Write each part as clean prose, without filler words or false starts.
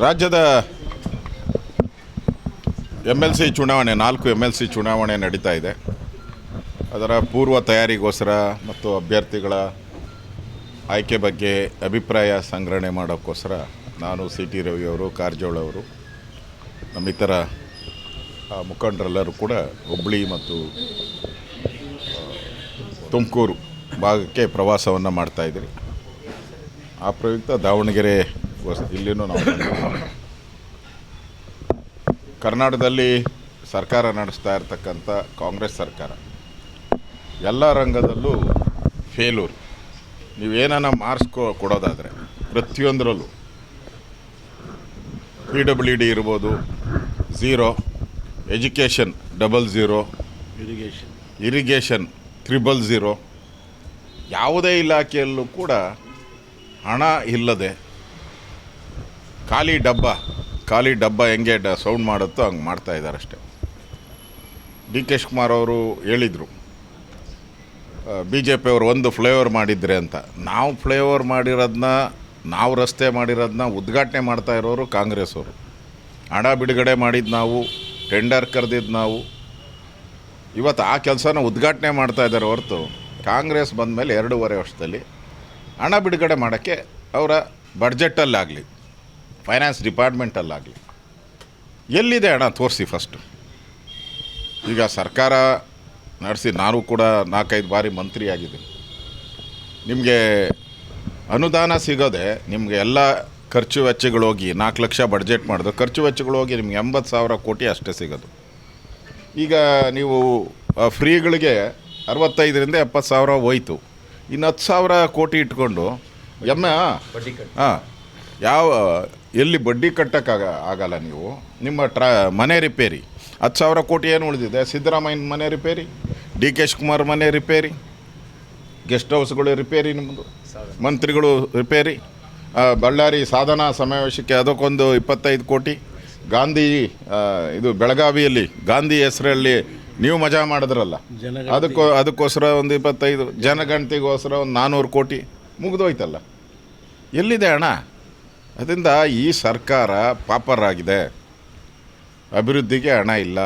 ರಾಜ್ಯದ MLC ಚುನಾವಣೆ 4 MLC ಚುನಾವಣೆ ನಡೀತಾ ಇದೆ. ಅದರ ಪೂರ್ವ ತಯಾರಿಗೋಸ್ಕರ ಮತ್ತು ಅಭ್ಯರ್ಥಿಗಳ ಆಯ್ಕೆ ಬಗ್ಗೆ ಅಭಿಪ್ರಾಯ ಸಂಗ್ರಹಣೆ ಮಾಡೋಕ್ಕೋಸ್ಕರ ನಾನು CT ರವಿ ಅವರು, ಕಾರಜೋಳ ಅವರು, ನಮ್ಮಿತರ ಮುಖಂಡರೆಲ್ಲರೂ ಕೂಡ ಹುಬ್ಬಳ್ಳಿ ಮತ್ತು ತುಮಕೂರು ಭಾಗಕ್ಕೆ ಪ್ರವಾಸವನ್ನು ಮಾಡ್ತಾಯಿದ್ದೀರಿ. ಆ ಪ್ರಯುಕ್ತ ದಾವಣಗೆರೆ ಇಲ್ಲಿನೂ ನಾವು ಕರ್ನಾಟಕದಲ್ಲಿ ಸರ್ಕಾರ ನಡೆಸ್ತಾ ಇರ್ತಕ್ಕಂಥ ಕಾಂಗ್ರೆಸ್ ಸರ್ಕಾರ ಎಲ್ಲ ರಂಗದಲ್ಲೂ ಫೇಲೂರ್. ನೀವೇನ ಮಾರ್ಕ್ಸ್ ಕೊಡೋದಾದರೆ ಪ್ರತಿಯೊಂದರಲ್ಲೂ PWD ಇರ್ಬೋದು 0, ಎಜುಕೇಷನ್ 00, ಇರಿಗೇಷನ್ 000, ಯಾವುದೇ ಇಲಾಖೆಯಲ್ಲೂ ಕೂಡ ಹಣ ಇಲ್ಲದೆ ಖಾಲಿ ಡಬ್ಬ ಹೆಂಗೆ ಸೌಂಡ್ ಮಾಡುತ್ತೋ ಹಂಗೆ ಮಾಡ್ತಾಯಿದ್ದಾರೆ ಅಷ್ಟೆ. DK ಶಿವಕುಮಾರ್ ಅವರು ಹೇಳಿದರು BJP ಅವರು ಒಂದು ಫ್ಲೈಓವರ್ ಮಾಡಿದ್ರೆ ಅಂತ. ನಾವು ಫ್ಲೈಓವರ್ ಮಾಡಿರೋದನ್ನ, ನಾವು ರಸ್ತೆ ಮಾಡಿರೋದನ್ನ ಉದ್ಘಾಟನೆ ಮಾಡ್ತಾ ಇರೋರು ಕಾಂಗ್ರೆಸ್ ಅವರು. ಹಣ ಬಿಡುಗಡೆ ಮಾಡಿದ್ದು ನಾವು, ಟೆಂಡರ್ ಕರೆದಿದ್ದು ನಾವು. ಇವತ್ತು ಆ ಕೆಲಸನ ಉದ್ಘಾಟನೆ ಮಾಡ್ತಾ ಇದ್ದಾರೆ ಹೊರತು ಕಾಂಗ್ರೆಸ್ ಬಂದ ಮೇಲೆ 2.5 ವರ್ಷದಲ್ಲಿ ಹಣ ಬಿಡುಗಡೆ ಮಾಡೋಕ್ಕೆ ಅವರ ಬಡ್ಜೆಟಲ್ಲಾಗಲಿ, ಫೈನಾನ್ಸ್ ಡಿಪಾರ್ಟ್ಮೆಂಟಲ್ಲಾಗಲಿ ಎಲ್ಲಿದೆ ಹಣ ತೋರಿಸಿ ಫಸ್ಟು. ಈಗ ಸರ್ಕಾರ ನಡೆಸಿ ನಾನು ಕೂಡ 4-5 ಬಾರಿ ಮಂತ್ರಿ ಆಗಿದ್ದೀನಿ. ನಿಮಗೆ ಅನುದಾನ ಸಿಗೋದೆ ನಿಮಗೆ ಎಲ್ಲ ಖರ್ಚು ವೆಚ್ಚಗಳು ಹೋಗಿ 4 ಲಕ್ಷ ಬಡ್ಜೆಟ್ ಮಾಡೋದು, ಖರ್ಚು ವೆಚ್ಚಗಳು ಹೋಗಿ ನಿಮ್ಗೆ 80,000 ಕೋಟಿ ಅಷ್ಟೇ ಸಿಗೋದು. ಈಗ ನೀವು ಫ್ರೀಗಳಿಗೆ 65ರಿಂದ 70,000 ಹೋಯ್ತು. ಇನ್ನು 10,000 ಕೋಟಿ ಇಟ್ಕೊಂಡು ಎಲ್ಲಿ ಬಡ್ಡಿ ಆಗಲ್ಲ. ನೀವು ನಿಮ್ಮ ಮನೆ ರಿಪೇರಿ 10,000 ಕೋಟಿ ಏನು ಉಳಿದಿದೆ? ಸಿದ್ದರಾಮಯ್ಯನ ಮನೆ ರಿಪೇರಿ, DK ಶಿವಕುಮಾರ್ ಮನೆ ರಿಪೇರಿ, ಗೆಸ್ಟ್ ಹೌಸ್ಗಳು ರಿಪೇರಿ, ನಿಮ್ಮದು ಮಂತ್ರಿಗಳು ರಿಪೇರಿ, ಬಳ್ಳಾರಿ ಸಾಧನಾ ಸಮಾವೇಶಕ್ಕೆ ಅದಕ್ಕೊಂದು 25 ಕೋಟಿ, ಬೆಳಗಾವಿಯಲ್ಲಿ ಗಾಂಧಿ ಹೆಸರಲ್ಲಿ ನೀವು ಮಜಾ ಮಾಡಿದ್ರಲ್ಲ, ಅದಕ್ಕೋಸ್ಕರ ಒಂದು 25, ಜನಗಣತಿಗೋಸ್ಕರ ಒಂದು 400 ಕೋಟಿ ಮುಗಿದೋಯ್ತಲ್ಲ. ಎಲ್ಲಿದೆ ಹಣ? ಅದರಿಂದ ಈ ಸರ್ಕಾರ ಪಾಪರಾಗಿದೆ. ಅಭಿವೃದ್ಧಿಗೆ ಹಣ ಇಲ್ಲ.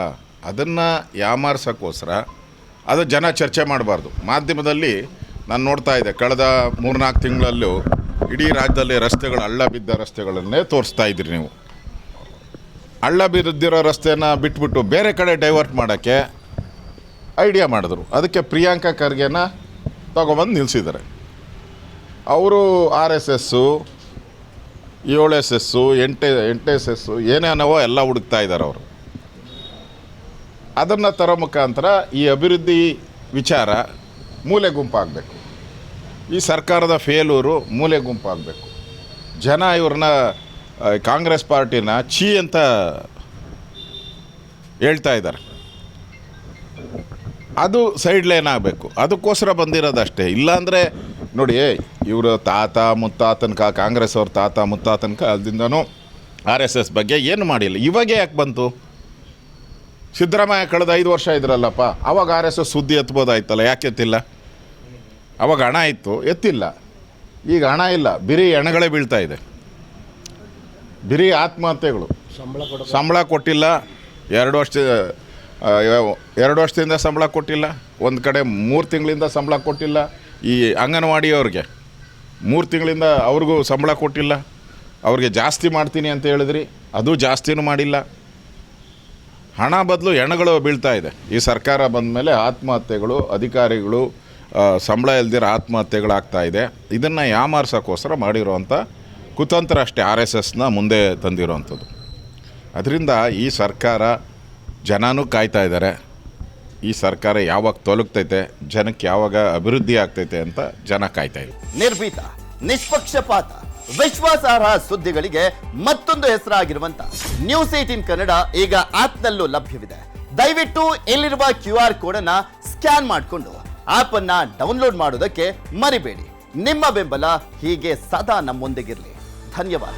ಅದನ್ನು ಯಾಮಾರ್ಸೋಕ್ಕೋಸ್ಕರ ಅದು ಜನ ಚರ್ಚೆ ಮಾಡಬಾರ್ದು. ಮಾಧ್ಯಮದಲ್ಲಿ ನಾನು ನೋಡ್ತಾ ಇದ್ದೆ, ಕಳೆದ 3-4 ತಿಂಗಳಲ್ಲೂ ಇಡೀ ರಾಜ್ಯದಲ್ಲಿ ಹಳ್ಳ ಬಿದ್ದ ರಸ್ತೆಗಳನ್ನೇ ತೋರಿಸ್ತಾ ಇದ್ದೀರಿ ನೀವು. ಹಳ್ಳ ಬಿದ್ದಿರೋ ರಸ್ತೆನ ಬಿಟ್ಬಿಟ್ಟು ಬೇರೆ ಕಡೆ ಡೈವರ್ಟ್ ಮಾಡೋಕ್ಕೆ ಐಡಿಯಾ ಮಾಡಿದ್ರು. ಅದಕ್ಕೆ ಪ್ರಿಯಾಂಕಾ ಖರ್ಗೆನ ತಗೊಬಂದು ನಿಲ್ಲಿಸಿದ್ದಾರೆ. ಅವರು RSS, 7SS, 8SS ಏನೇನವೋ ಎಲ್ಲ ಹುಡುಕ್ತಾ ಇದ್ದಾರೆ ಅವರು. ಅದನ್ನು ತರೋ ಮುಖಾಂತರ ಈ ಅಭಿವೃದ್ಧಿ ವಿಚಾರ ಮೂಲೆ ಗುಂಪಾಗಬೇಕು. ಈ ಸರ್ಕಾರದ ಫೇಲೂರು ಮೂಲೆ ಗುಂಪಾಗಬೇಕು. ಜನ ಇವ್ರನ್ನ, ಕಾಂಗ್ರೆಸ್ ಪಾರ್ಟಿನ ಛೀ ಅಂತ ಹೇಳ್ತಾ ಇದ್ದಾರೆ. ಅದು ಸೈಡ್ ಲೈನ್ ಆಗಬೇಕು. ಅದಕ್ಕೋಸ್ಕರ ಬಂದಿರೋದಷ್ಟೇ. ಇಲ್ಲಾಂದರೆ ನೋಡಿ, ಇವರು ಕಾಂಗ್ರೆಸ್ ಅವ್ರ ತಾತ ಮುತ್ತಾತನಕ ಅಲ್ಲಿಂದನೂ RSS ಬಗ್ಗೆ ಏನು ಮಾಡಿಲ್ಲ. ಇವಾಗ ಯಾಕೆ ಬಂತು? ಸಿದ್ದರಾಮಯ್ಯ ಕಳೆದ 5 ವರ್ಷ ಇದ್ರಲ್ಲಪ್ಪ, ಅವಾಗ RSS ಸುದ್ದಿ ಎತ್ಬೋದಾಯ್ತಲ್ಲ, ಯಾಕೆ ಎತ್ತಿಲ್ಲ? ಅವಾಗ ಹಣ ಇತ್ತು, ಎತ್ತಿಲ್ಲ. ಈಗ ಹಣ ಇಲ್ಲ, ಬಿರಿ ಹೆಣಗಳೇ ಬೀಳ್ತಾ ಇದೆ. ಬಿರಿ ಆತ್ಮಹತ್ಯೆಗಳು. ಸಂಬಳ ಕೊಟ್ಟಿಲ್ಲ, 2 ವರ್ಷದಿಂದ ಸಂಬಳ ಕೊಟ್ಟಿಲ್ಲ. ಒಂದು ಕಡೆ 3 ತಿಂಗಳಿಂದ ಸಂಬಳ ಕೊಟ್ಟಿಲ್ಲ. ಈ ಅಂಗನವಾಡಿಯವ್ರಿಗೆ 3 ತಿಂಗಳಿಂದ ಅವ್ರಿಗೂ ಸಂಬಳ ಕೊಟ್ಟಿಲ್ಲ. ಅವ್ರಿಗೆ ಜಾಸ್ತಿ ಮಾಡ್ತೀನಿ ಅಂತ ಹೇಳಿದ್ರಿ, ಅದು ಜಾಸ್ತಿನೂ ಮಾಡಿಲ್ಲ. ಹಣ ಬದಲು ಹೆಣಗಳು ಬೀಳ್ತಾ ಇದೆ. ಈ ಸರ್ಕಾರ ಬಂದ ಮೇಲೆ ಆತ್ಮಹತ್ಯೆಗಳು, ಅಧಿಕಾರಿಗಳು ಸಂಬಳ ಇಲ್ದಿರೋ ಆತ್ಮಹತ್ಯೆಗಳಾಗ್ತಾ ಇದೆ. ಇದನ್ನು ಯಾಮಾರ್ಸೋಕ್ಕೋಸ್ಕರ ಮಾಡಿರೋವಂಥ ಕುತಂತ್ರ ಅಷ್ಟೇ, RSSನ ಮುಂದೆ ತಂದಿರೋವಂಥದ್ದು. ಅದರಿಂದ ಈ ಸರ್ಕಾರ ಜನನೂ ಕಾಯ್ತಾ ಇದ್ದಾರೆ. ಈ ಸರ್ಕಾರ ಯಾವಾಗ ತೊಲಗ್ತೈತೆ, ಜನಕ್ಕೆ ಯಾವಾಗ ಅಭಿವೃದ್ಧಿ ಆಗ್ತೈತೆ ಅಂತ ಜನ ಕಾಯ್ತಾ ಇದ್ದಾರೆ. ನಿರ್ಭೀತ, ನಿಷ್ಪಕ್ಷಪಾತ, ವಿಶ್ವಾಸಾರ್ಹ ಸುದ್ದಿಗಳಿಗೆ ಮತ್ತೊಂದು ಹೆಸರಾಗಿರುವಂತ ನ್ಯೂಸ್ 18 ಕನ್ನಡ ಈಗ ಆಪ್ನಲ್ಲೂ ಲಭ್ಯವಿದೆ. ದಯವಿಟ್ಟು ಇಲ್ಲಿರುವ QR ಕೋಡ್ ಅನ್ನ ಸ್ಕ್ಯಾನ್ ಮಾಡಿಕೊಂಡು ಆಪ್ ಅನ್ನ ಡೌನ್ಲೋಡ್ ಮಾಡೋದಕ್ಕೆ ಮರಿಬೇಡಿ. ನಿಮ್ಮ ಬೆಂಬಲ ಹೀಗೆ ಸದಾ ನಮ್ಮೊಂದಿಗಿರಲಿ. ಧನ್ಯವಾದ.